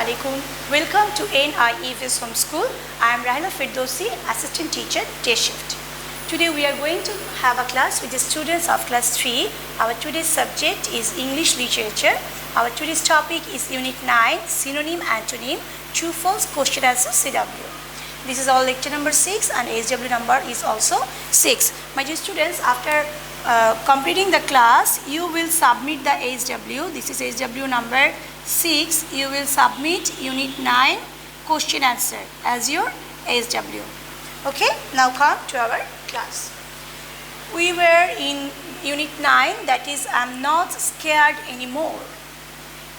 Assalamualaikum. Welcome to NIEVS Home School. I am Rahela Ferdousee, Assistant Teacher, Day Shift. Today we are going to have a class with the students of class 3. Our today's subject is English Literature. Our today's topic is Unit 9, Synonym, Antonym, True False Question Answer CW. This is all lecture number 6 and SW number is also 6. My dear students, after completing the class, you will submit the SW. This is SW number 6. You will submit Unit 9 question answer as your SW. Okay, now come to our class. We were in Unit 9, that is I'm not scared anymore.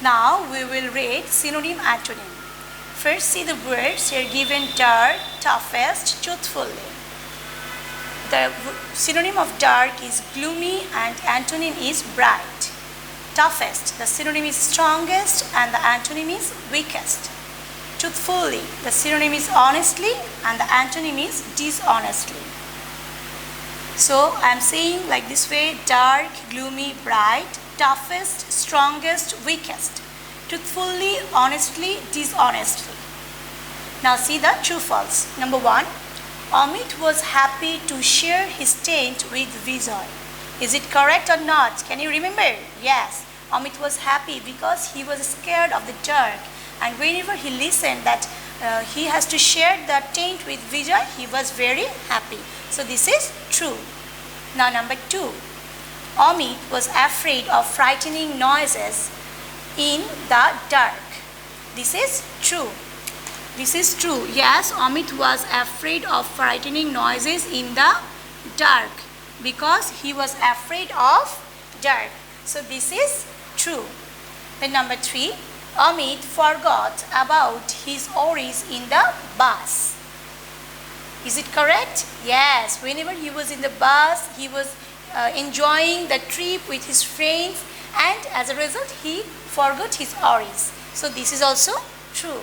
Now we will read synonym, antonym. First, see the words here given: dark, toughest, truthfully. The synonym of dark is gloomy and antonym is bright. Toughest, the synonym is strongest and the antonym is weakest. Truthfully, the synonym is honestly and the antonym is dishonestly. So I am saying like this way: dark, gloomy, bright, toughest, strongest, weakest. Truthfully, honestly, dishonestly. Now see the true false. Number 1. Amit was happy to share his tent with Vijay. Is it correct or not? Can you remember? Yes. Amit was happy because he was scared of the dark, and whenever he listened that he has to share the tent with Vijay, he was very happy. So this is true. Now number 2. Amit was afraid of frightening noises in the dark. This is true. This is true. Yes, Amit was afraid of frightening noises in the dark because he was afraid of dark. So this is true. Then number 3. Amit forgot about his worries in the bus. Is it correct? Yes. Whenever he was in the bus, he was enjoying the trip with his friends, and as a result he forgot his worries. So this is also true.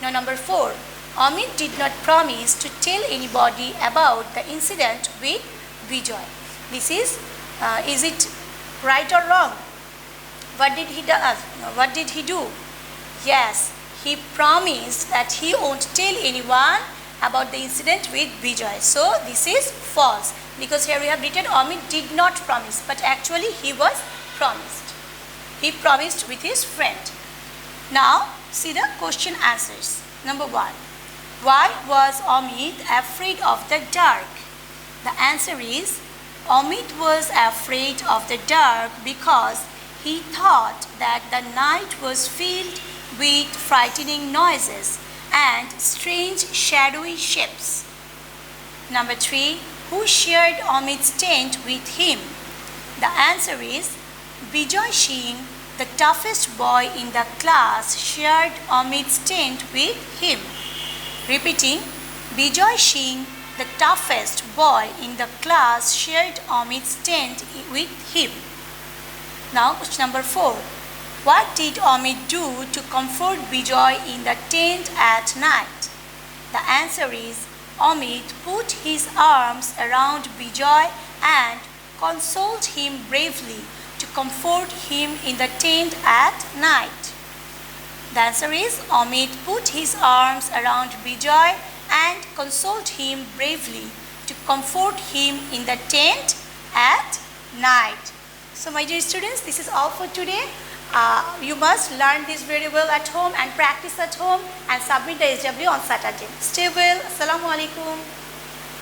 Now number 4. Amit did not promise to tell anybody about the incident with Vijay. This is it right or wrong? What did he do? What did he do? Yes, he promised that he won't tell anyone about the incident with Vijay. So this is false, because here we have written Amit did not promise, but actually he was promised. He promised with his friend. Now see the question answers. Number 1. Why was Amit afraid of the dark? The answer is Amit was afraid of the dark because he thought that the night was filled with frightening noises and strange shadowy shapes. Number 3. Who shared Amit's tent with him? The answer is Vijay Singh, the toughest boy in the class, shared Amit's tent with him. Repeating, Vijay Singh, the toughest boy in the class, shared Amit's tent with him. Now question number 4. What did Amit do to comfort Vijay in the tent at night? The answer is Amit put his arms around Vijay and consoled him bravely to comfort him in the tent at night. The answer is Amit put his arms around Vijay and consoled him bravely to comfort him in the tent at night. So my dear students, this is all for today. You must learn this very well at home and practice at home and submit the SW on Saturday. Stay well. Assalamualaikum.